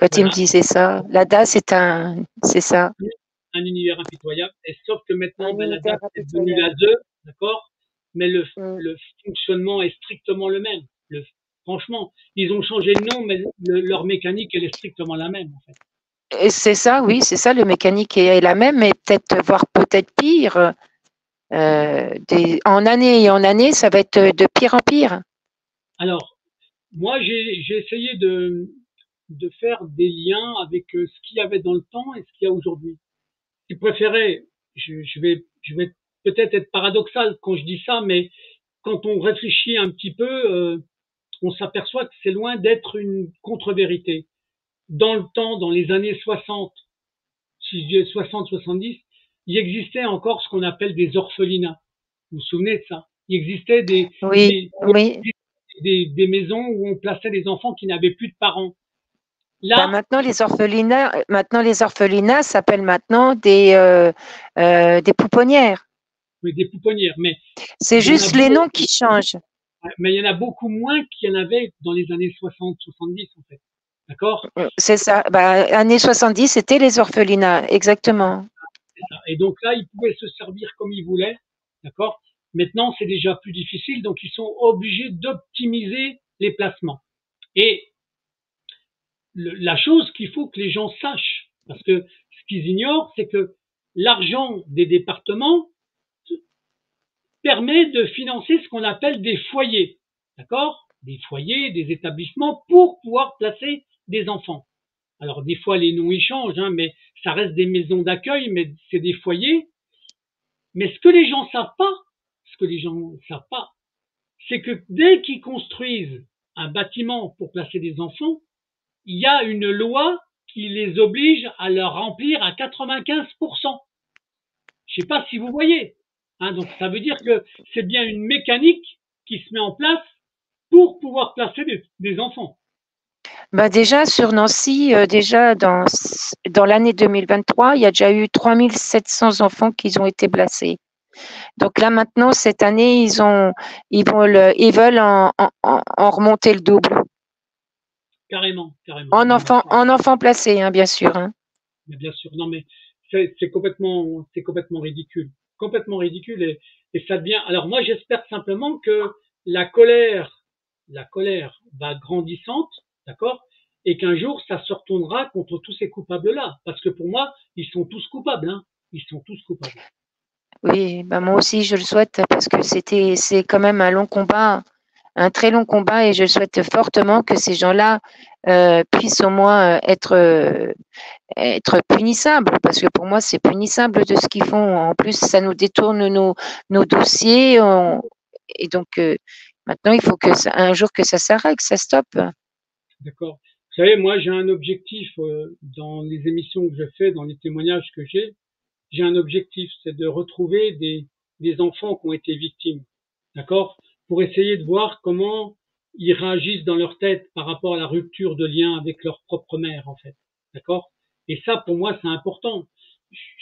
Voilà. disait ça. La DAS, c'est ça. Un univers impitoyable. Et sauf que maintenant, Un ben, la univers DAF est devenue la impitoyable. 2, d'accord? Mais Mm. le fonctionnement est strictement le même. Franchement, ils ont changé de nom, mais leur mécanique, elle est strictement la même, en fait. Et c'est ça, oui, c'est ça. Le mécanique est la même, mais voire peut-être pire. En année et en année, ça va être de pire en pire. Alors, moi, j'ai essayé de faire des liens avec ce qu'il y avait dans le temps et ce qu'il y a aujourd'hui. Tu préférais, je vais peut-être être paradoxal quand je dis ça, mais quand on réfléchit un petit peu, on s'aperçoit que c'est loin d'être une contre-vérité. Dans le temps, dans les années 60, si je dis 60-70, il existait encore ce qu'on appelle des orphelinats. Vous vous souvenez de ça? Il existait Oui, oui. des maisons où on plaçait des enfants qui n'avaient plus de parents. Ben Là, maintenant les orphelinats s'appellent maintenant des pouponnières. des pouponnières, C'est il y en a juste les noms beaucoup, qui changent. mais il y en a beaucoup moins qu'il y en avait dans les années 60-70, en fait. D'accord? C'est ça. Ben, années 70, c'était les orphelinats, exactement. C'est ça. Et donc là, ils pouvaient se servir comme ils voulaient. D'accord? Maintenant, c'est déjà plus difficile, donc ils sont obligés d'optimiser les placements. Et la chose qu'il faut que les gens sachent, parce que ce qu'ils ignorent, c'est que l'argent des départements permet de financer ce qu'on appelle des foyers, d'accord? Des foyers, des établissements pour pouvoir placer des enfants. Alors des fois les noms y changent, hein, mais ça reste des maisons d'accueil, mais c'est des foyers. Mais ce que les gens savent pas, c'est que dès qu'ils construisent un bâtiment pour placer des enfants, il y a une loi qui les oblige à le remplir à 95%. Je ne sais pas si vous voyez. Hein, donc ça veut dire que c'est bien une mécanique qui se met en place pour pouvoir placer des enfants. Ben déjà, sur Nancy, déjà dans l'année 2023, il y a déjà eu 3700 enfants qui ont été placés. Donc là, maintenant, cette année, ils veulent en remonter le Carrément, carrément. en enfants placés, hein, bien sûr, hein. Mais bien sûr, non, mais c'est complètement ridicule, et ça devient. Alors moi, j'espère simplement que la colère, la colère va grandissante, d'accord, et qu'un jour, ça se retournera contre tous ces coupables-là, parce que pour moi, ils sont tous coupables, hein, ils sont tous coupables. Oui, bah moi aussi je le souhaite parce que c'est quand même un long combat, un très long combat et je souhaite fortement que ces gens-là puissent au moins être punissables parce que pour moi c'est punissable de ce qu'ils font. En plus, ça nous détourne nos dossiers et donc maintenant il faut que un jour que ça s'arrête, que ça stoppe. D'accord. Vous savez, moi, j'ai un objectif dans les émissions que je fais, dans les témoignages que j'ai un objectif, c'est de retrouver des enfants qui ont été victimes, d'accord, pour essayer de voir comment ils réagissent dans leur tête par rapport à la rupture de lien avec leur propre mère, en fait, d'accord. Et ça, pour moi, c'est important.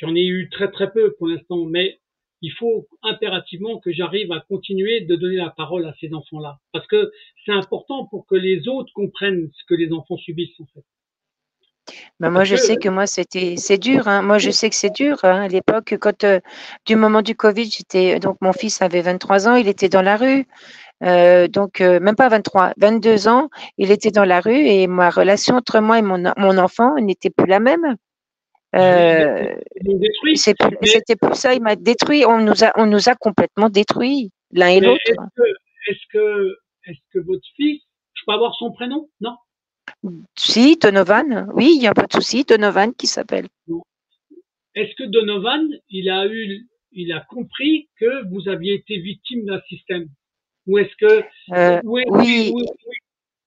J'en ai eu très très peu pour l'instant, mais il faut impérativement que j'arrive à continuer de donner la parole à ces enfants-là, parce que c'est important pour que les autres comprennent ce que les enfants subissent, en fait. Ben moi, Parce je que sais que moi, c'est dur, hein. Moi, je sais que c'est dur, hein. À l'époque, quand du moment du Covid, donc mon fils avait 23 ans, il était dans la rue. Donc, même pas 23, 22 ans, il était dans la rue et ma relation entre moi et mon enfant n'était plus la même. bah oui, Euh, ils l'ont détruit. Mais C'était plus ça, il m'a détruit. On nous a complètement détruits, l'un et Mais l'autre. est-ce que votre fils, je peux avoir son prénom? Non? Si, Donovan, oui, il n'y a pas de souci, Donovan qui s'appelle. Non. Est-ce que Donovan, il a compris que vous aviez été victime d'un système? Ou est-ce que, oui, oui, Oui,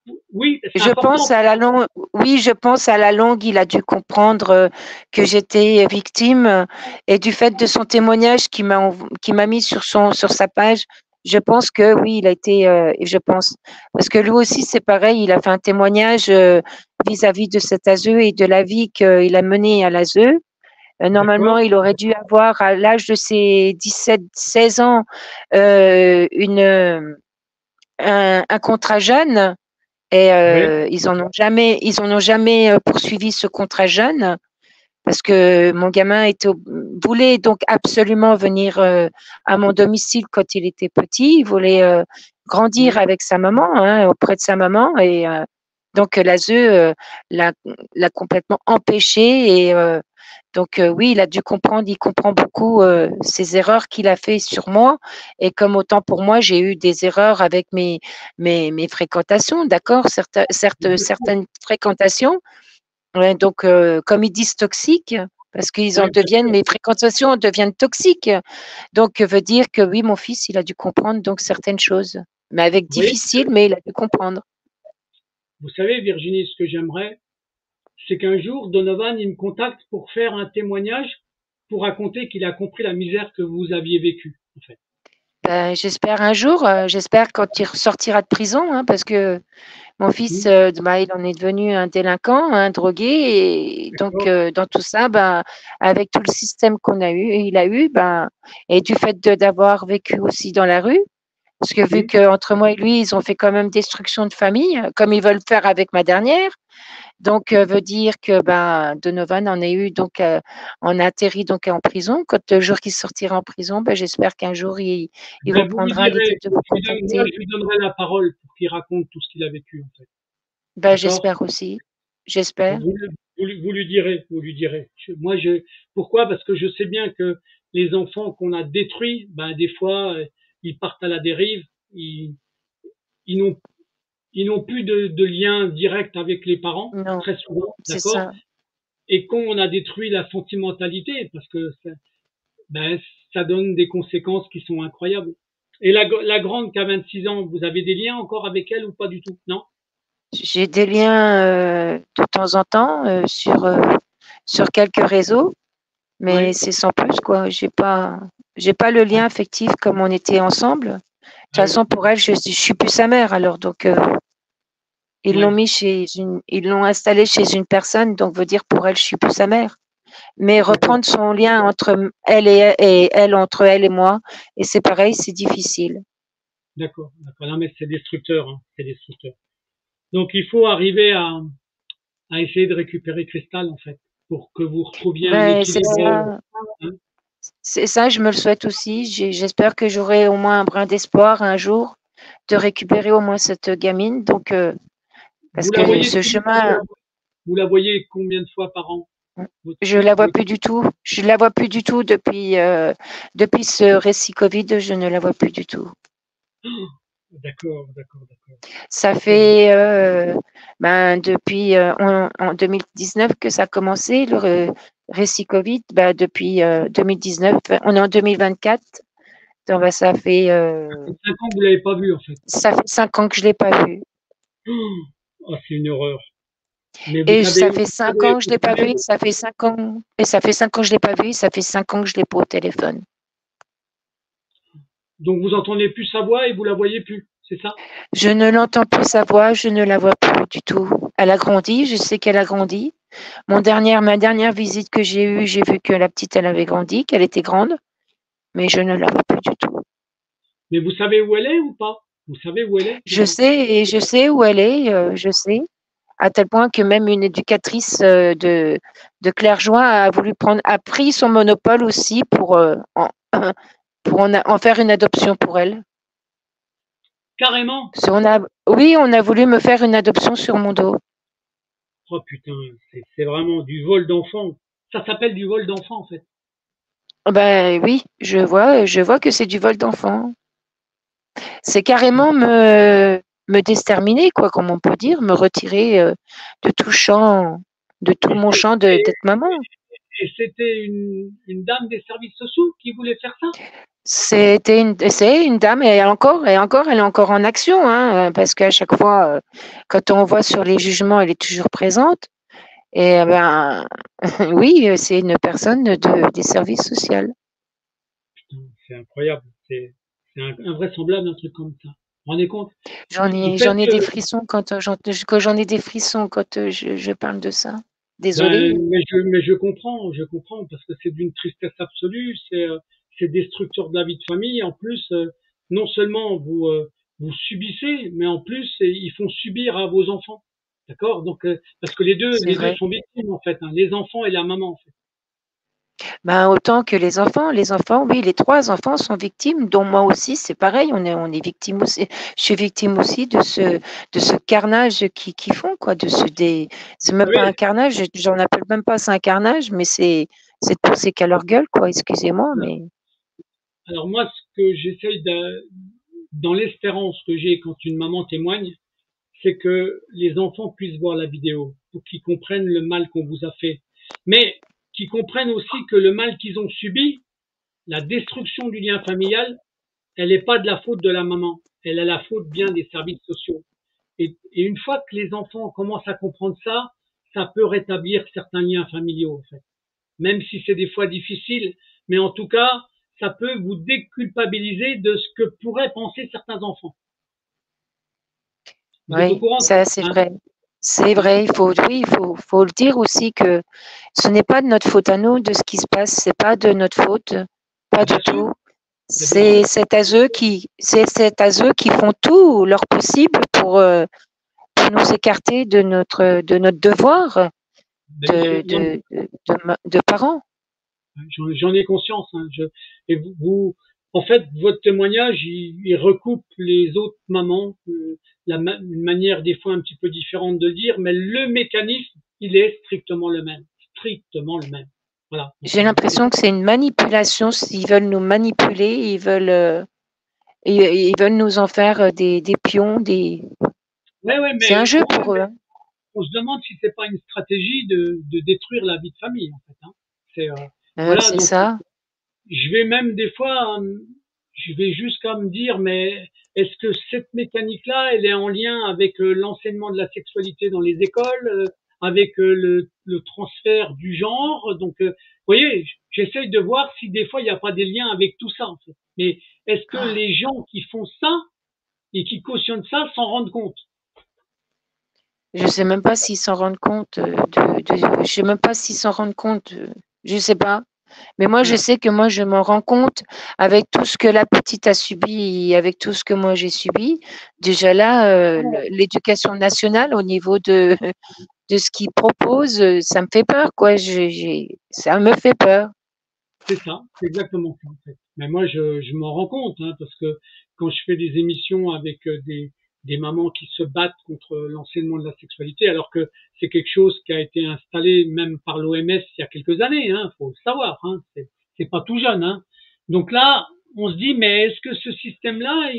oui, oui, c'est je pense important. à la longue, oui, je pense à la longue, il a dû comprendre que j'étais victime et du fait de son témoignage qui m'a mis sur sa page. Je pense que oui, il a été, je pense, parce que lui aussi c'est pareil, il a fait un témoignage vis-à-vis de cet ASE et de la vie qu'il a menée à l'ASE. Normalement, D'accord? il aurait dû avoir à l'âge de ses 17, 16 ans un contrat jeune et Oui, ils en ont jamais poursuivi ce contrat jeune parce que mon gamin voulait donc absolument venir à mon domicile quand il était petit. Il voulait grandir oui, avec sa maman, hein, auprès de sa maman et donc l'ASE l'a l'a complètement empêché et donc oui, il a dû comprendre, il comprend beaucoup ces erreurs qu'il a fait sur moi. Et comme autant pour moi, j'ai eu des erreurs avec mes fréquentations, d'accord, certaines fréquentations. Ouais, donc comme ils disent toxiques, parce qu'ils en oui, bien deviennent, sûr. mes fréquentations deviennent toxiques. Donc veut dire que oui, mon fils, il a dû comprendre donc certaines choses, mais avec Vous voyez, difficile, mais il a dû comprendre. vous savez, Virginie, ce que j'aimerais, c'est qu'un jour, Donovan, il me contacte pour faire un témoignage, pour raconter qu'il a compris la misère que vous aviez vécue, en fait. Ben, j'espère un jour, j'espère quand il ressortira de prison, hein, parce que mon fils, Hmm, bah, il en est devenu un délinquant, un drogué, et donc d'accord? dans tout ça, ben, avec tout le système qu'on a eu, il a eu, ben, et du fait d'avoir vécu aussi dans la rue, parce que vu Hmm, qu'entre moi et lui, ils ont fait quand même destruction de famille, comme ils veulent faire avec ma dernière. Donc, veut dire que ben, Donovan en a eu donc en a atterri donc en prison. Quand le jour qu'il sortira en prison, ben, j'espère qu'un jour il ben, vous lui reprendra l'idée direz, de vous moi, contacter. je lui donnerai la parole pour qu'il raconte tout ce qu'il a vécu, en fait. Ben, D'accord? j'espère aussi. J'espère. Vous lui direz, vous lui direz. Pourquoi? Parce que je sais bien que les enfants qu'on a détruits, ben, des fois, ils partent à la dérive, ils n'ont, ils n'ont plus de lien direct avec les parents, Non, très souvent, c'est d'accord? ça. Et quand on a détruit la sentimentalité, parce que ben, ça donne des conséquences qui sont incroyables. Et la grande qui a 26 ans, vous avez des liens encore avec elle ou pas du tout? Non? J'ai des liens de temps en temps sur quelques réseaux, mais Oui. c'est sans plus quoi. J'ai pas le lien affectif comme on était ensemble. De toute Ah oui. façon, pour elle, je suis plus sa mère alors donc Ouais. ils l'ont installé chez une personne, donc veut dire pour elle, je suis plus sa mère. Mais D'accord. reprendre son lien entre et elle, entre elle et moi, et c'est pareil, c'est difficile. D'accord. D'accord. Non, mais c'est destructeur, hein. C'est destructeur. Donc, il faut arriver à essayer de récupérer Cristal, en fait. pour que vous retrouviez un Ben, c'est équilibre. ça. Hein. C'est ça, je me le souhaite aussi. J'espère que j'aurai au moins un brin d'espoir un jour de récupérer au moins cette gamine. Donc, parce Vous la que voyez, ce chemin, vous la voyez combien de fois par an, votre je fille, la vois plus du tout. Je la vois plus du tout depuis ce récit Covid. Je ne la vois plus du tout. D'accord, d'accord, d'accord. Ça Et fait depuis en 2019 que ça a commencé le récit Covid. Ben, depuis 2019, on est en 2024. Donc, ben, ça fait 5 ans que vous l'avez pas vue, en fait. ça fait 5 ans que je l'ai pas vue. Oh, c'est une horreur. Mais Et ça fait 5 ans que je vous l'ai pas savez, vue. Ça fait 5 ans. Et ça fait 5 ans que je l'ai pas vue. Ça fait 5 ans que je l'ai pas au téléphone. donc vous entendez plus sa voix et vous la voyez plus, c'est ça? Je ne l'entends plus sa voix. Je ne la vois plus du tout. Elle a grandi. Je sais qu'elle a grandi. Ma dernière visite que j'ai eue, j'ai vu que la petite, elle avait grandi, qu'elle était grande. Mais je ne la vois plus du tout. Mais vous savez où elle est ou pas? Vous savez où elle est Je déjà? sais et je sais où elle est, je sais, à tel point que même une éducatrice de Clairjoie a pris son monopole aussi pour en faire une adoption pour elle. Carrément? Oui, on a voulu me faire une adoption sur mon dos. Oh putain, c'est vraiment du vol d'enfant. Ça s'appelle du vol d'enfant, en fait. Ben oui, je vois que c'est du vol d'enfant. C'est carrément me déterminer, quoi, comme on peut dire, me retirer de tout champ, de tout mon champ Et, d'être maman. et c'était une dame des services sociaux qui voulait faire ça? C'est une dame et elle est encore en action, hein, parce qu'à chaque fois, quand on voit sur les jugements, elle est toujours présente. Et ben, oui, c'est une personne des services sociaux. Putain, c'est incroyable. C'est invraisemblable un truc comme ça. Vous vous rendez compte? Vous J'en faites, ai des frissons quand j'en ai des frissons quand je parle de ça. Désolée. mais je comprends, parce que c'est d'une tristesse absolue, c'est destructeur de la vie de famille. En plus, non seulement vous subissez, mais en plus, ils font subir à vos enfants. D'accord? Donc, parce que C'est les deux vrai. sont victimes, en fait, hein, les enfants et la maman, en fait. Ben, autant que les enfants, oui, les 3 enfants sont victimes, dont moi aussi, c'est pareil, on est victime aussi. Je suis victime aussi de ce carnage qu'ils font, quoi, c'est même Vous pas un savez, carnage, j'en appelle même pas ça un carnage, mais c'est de pousser qu'à leur gueule, quoi, excusez-moi, mais alors moi, ce que dans l'espérance que j'ai quand une maman témoigne, c'est que les enfants puissent voir la vidéo pour qu'ils comprennent le mal qu'on vous a fait. Mais qu'ils comprennent aussi que le mal qu'ils ont subi, la destruction du lien familial, elle n'est pas de la faute de la maman. Elle est la faute bien des services sociaux. Et une fois que les enfants commencent à comprendre ça, ça peut rétablir certains liens familiaux, en fait. Même si c'est des fois difficile, mais en tout cas, ça peut vous déculpabiliser de ce que pourraient penser certains enfants. Vous êtes au oui, courant de ça, ça, c'est hein? vrai. C'est Hein? vrai, faut le dire aussi que ce n'est pas de notre faute à nous de ce qui se passe, c'est pas de notre faute, pas Ah, du bien sûr, tout. bien sûr. C'est à eux qui font tout leur possible pour nous écarter de notre devoir Ben, bien sûr. Non, de parents. j'en ai conscience. Hein. Et en fait, votre témoignage, il recoupe les autres mamans, une manière des fois un petit peu différente de le dire, mais le mécanisme, il est strictement le même. Voilà. Donc, J'ai l'impression que c'est une manipulation. S'ils veulent nous manipuler, ils veulent nous en faire des pions. ouais, C'est un mais jeu pour eux. Hein. on se demande si c'est pas une stratégie de détruire la vie de famille, en fait. Hein. Voilà. C'est Donc, ça. je vais même des fois, je vais jusqu'à me dire, mais est-ce que cette mécanique-là, elle est en lien avec l'enseignement de la sexualité dans les écoles, avec le transfert du genre? Donc, vous voyez, j'essaye de voir si des fois il n'y a pas des liens avec tout ça, en fait. Mais est-ce que les gens qui font ça et qui cautionnent ça s'en rendent compte? Je sais même pas s'ils s'en rendent compte. Je sais même pas s'ils s'en rendent compte. Je sais pas. Mais moi, je Voilà. sais que moi, je m'en rends compte avec tout ce que la petite a subi et avec tout ce que moi j'ai subi. Déjà là, l'éducation nationale au niveau de ce qu'ils proposent, ça me fait peur, quoi. Ça me fait peur. C'est ça, c'est exactement ça en fait. Mais moi, je m'en rends compte, hein, parce que quand je fais des émissions avec des mamans qui se battent contre l'enseignement de la sexualité, alors que c'est quelque chose qui a été installé même par l'OMS il y a quelques années, hein, faut le savoir, hein, c'est pas tout jeune, hein. Donc là, on se dit, mais est-ce que ce système-là,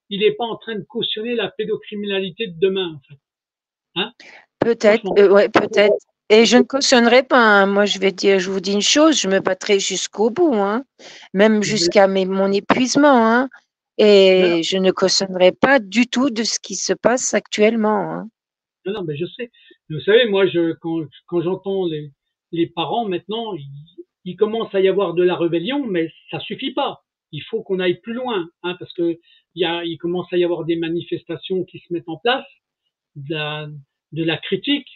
il est pas en train de cautionner la pédocriminalité de demain, en fait, hein, Peut-être, franchement. ouais, peut-être. Et je ne cautionnerai pas, hein. Moi, je vous dis une chose, je me battrai jusqu'au bout, hein, même jusqu'à mon épuisement, hein. Non, Et je ne cautionnerai pas du tout de ce qui se passe actuellement, hein. non, non, mais je sais. Vous savez, moi, quand j'entends les parents maintenant, il commence à y avoir de la rébellion, mais ça suffit pas. Il faut qu'on aille plus loin, hein, parce que il commence à y avoir des manifestations qui se mettent en place, de la, de la critique.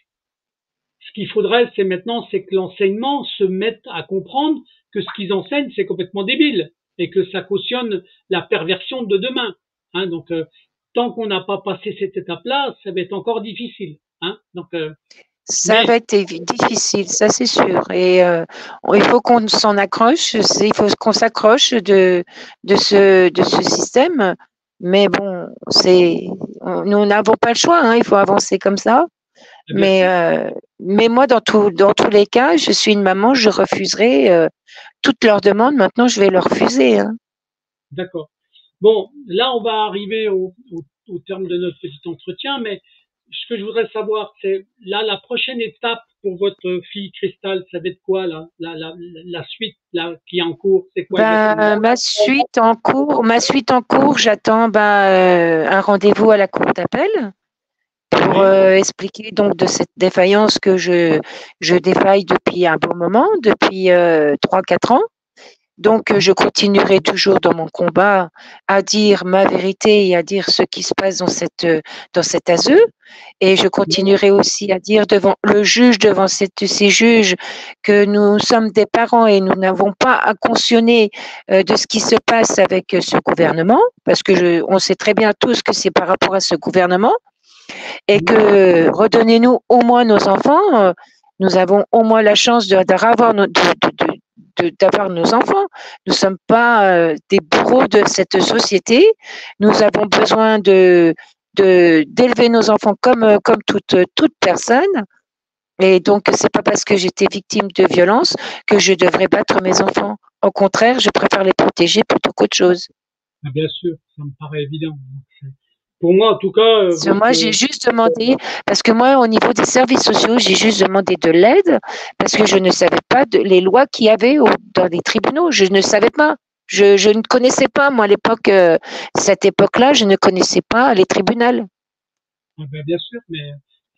Ce qu'il faudrait, c'est maintenant, c'est que l'enseignement se mette à comprendre que ce qu'ils enseignent, c'est complètement débile et que ça cautionne la perversion de demain. Hein, donc, tant qu'on n'a pas passé cette étape-là, ça va être encore difficile. Hein, donc, Ça mais va être difficile, ça c'est sûr. Et il faut qu'on s'en accroche, il faut qu'on s'accroche de ce système. Mais bon, nous n'avons pas le choix, hein, il faut avancer comme ça. bien Mais, sûr, mais moi, dans tous les cas, je suis une maman, je refuserai toutes leurs demandes. Maintenant, je vais leur refuser, hein. d'accord. Bon, là, on va arriver au terme de notre petit entretien, mais ce que je voudrais savoir, c'est là, la prochaine étape pour votre fille Cristal, ça va être quoi, là, la suite, là, qui est en cours, c'est quoi exactement? Ben, ma suite en cours, j'attends un rendez-vous à la cour d'appel pour Oui, expliquer donc de cette défaillance que je défaille depuis un bon moment, depuis 3-4 ans. Donc, je continuerai toujours dans mon combat à dire ma vérité et à dire ce qui se passe dans cet ASE. Et je continuerai aussi à dire devant le juge, devant ces juges, que nous sommes des parents et nous n'avons pas à cautionner de ce qui se passe avec ce gouvernement, parce que on sait très bien tous que c'est par rapport à ce gouvernement, et que redonnez-nous au moins nos enfants. Nous avons au moins la chance d'avoir nos enfants. Nous ne sommes pas des bourreaux de cette société. Nous avons besoin d'élever nos enfants comme toute personne. Et donc, c'est pas parce que j'étais victime de violence que je devrais battre mes enfants. Au contraire, je préfère les protéger plutôt qu'autre chose. ah, bien sûr, ça me paraît évident. Pour moi, en tout cas, Moi, j'ai juste demandé, parce que moi, au niveau des services sociaux, j'ai juste demandé de l'aide, parce que je ne savais pas les lois qu'il y avait dans les tribunaux. Je ne savais pas. Je ne connaissais pas, moi, à l'époque, cette époque-là, je ne connaissais pas les tribunaux. ah, ben, bien sûr, mais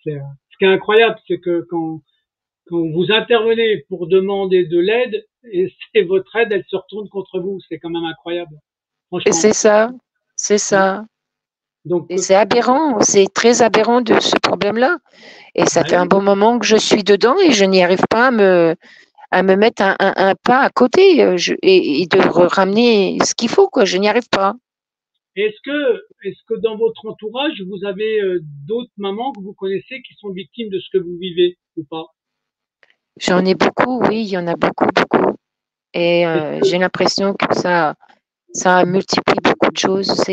ce qui est incroyable, c'est que quand vous intervenez pour demander de l'aide, et c'est votre aide, elle se retourne contre vous, c'est quand même incroyable, Et franchement. c'est ça, c'est Hein. ça. Donc, Et c'est aberrant, c'est très aberrant de ce problème-là. Et ça bah fait un oui, bon moment que je suis dedans et je n'y arrive pas à me mettre un pas à côté et de ramener ce qu'il faut, quoi. Je n'y arrive pas. est-ce que dans votre entourage, vous avez d'autres mamans que vous connaissez qui sont victimes de ce que vous vivez ou pas? J'en ai beaucoup, oui, il y en a beaucoup, beaucoup. Et Est-ce j'ai que, l'impression que ça multiplie beaucoup de choses.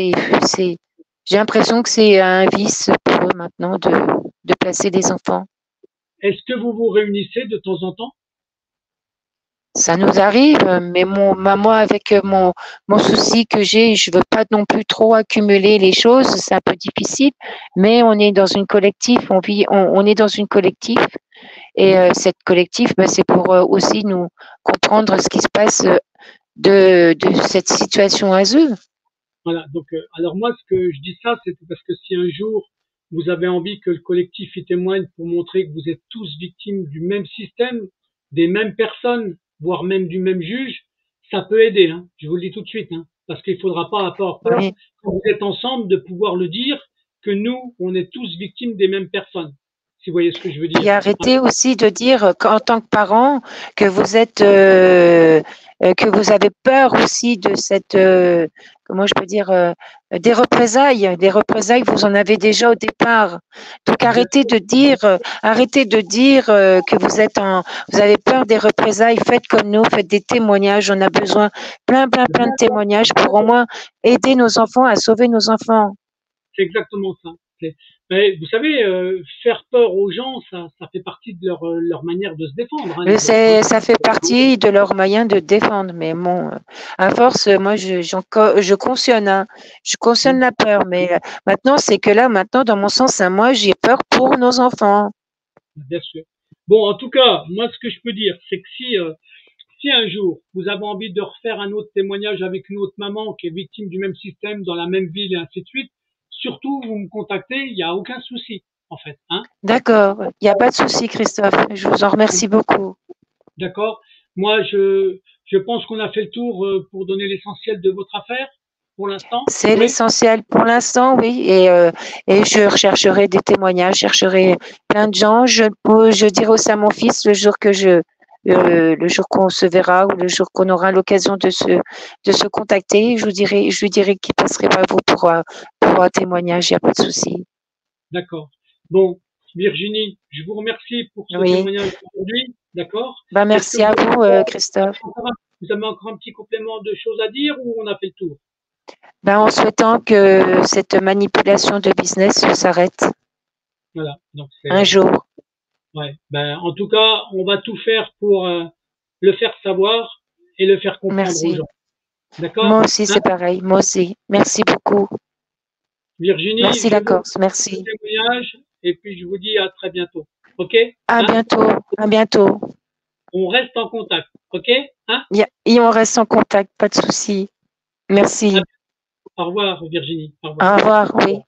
J'ai l'impression que c'est un vice pour eux maintenant de placer des enfants. est-ce que vous vous réunissez de temps en temps? Ça nous arrive, mais moi, avec mon souci que j'ai, je veux pas non plus trop accumuler les choses, c'est un peu difficile, mais on est dans une collectif, on est dans une collectif, et cette collectif, c'est pour aussi nous comprendre ce qui se passe de cette situation à eux. Voilà. Donc, alors moi, ce que je dis ça, c'est parce que si un jour vous avez envie que le collectif y témoigne pour montrer que vous êtes tous victimes du même système, des mêmes personnes, voire même du même juge, ça peut aider. Hein. Je vous le dis tout de suite, hein, parce qu'il faudra pas avoir peur Oui, quand vous êtes ensemble de pouvoir le dire que nous, on est tous victimes des mêmes personnes. si vous voyez ce que je veux Puis dire. arrêtez aussi de dire qu'en tant que parent que vous êtes que vous avez peur aussi de cette comment je peux dire des représailles. Des représailles, vous en avez déjà au départ. Donc Bien arrêtez de dire que vous avez peur des représailles. Faites comme nous, faites des témoignages. On a besoin plein de témoignages pour au moins aider nos enfants à sauver nos enfants. C'est exactement ça. Mais vous savez, faire peur aux gens, ça fait partie de leur manière de se défendre, hein, les autres. Hein. Ça fait partie de leur moyen de défendre. Mais bon, à force, moi, je cautionne, hein. Je cautionne la peur. Mais maintenant, c'est que là, maintenant, dans mon sens, à moi, j'ai peur pour nos enfants. Bien sûr. Bon, en tout cas, moi, ce que je peux dire, c'est que si un jour vous avez envie de refaire un autre témoignage avec une autre maman qui est victime du même système dans la même ville et ainsi de suite, surtout vous me contactez, il n'y a aucun souci, en fait. Hein. D'accord. Il n'y a pas de souci, Christophe. Je vous en remercie beaucoup. D'accord. Moi, je pense qu'on a fait le tour pour donner l'essentiel de votre affaire pour l'instant. C'est Oui. l'essentiel pour l'instant, oui. Et je rechercherai des témoignages, je chercherai plein de gens. Je dirai aussi à mon fils le jour qu'on se verra ou le jour qu'on aura l'occasion de se contacter, je lui dirai qu'il passerait par vous pour un témoignage, il n'y a pas de souci. D'accord. Bon, Virginie, je vous remercie pour ce Oui. témoignage aujourd'hui. D'accord. Ben, merci à vous, Christophe. Vous avez encore un petit complément de choses à dire ou on a fait le tour? Ben, en souhaitant que cette manipulation de business s'arrête. Voilà. Donc un jour. Ouais. Ben, en tout cas, on va tout faire pour le faire savoir et le faire comprendre Merci. aux gens. D'accord. Moi aussi, c'est pareil. Moi aussi. Merci beaucoup. Virginie, merci la Corse. Merci. Témoignage et puis je vous dis à très bientôt. Ok. À bientôt. À bientôt. On reste en contact. Ok. Hein. Et on reste en contact. Pas de souci. Merci. Au revoir, Virginie. Au revoir. Au revoir. Oui.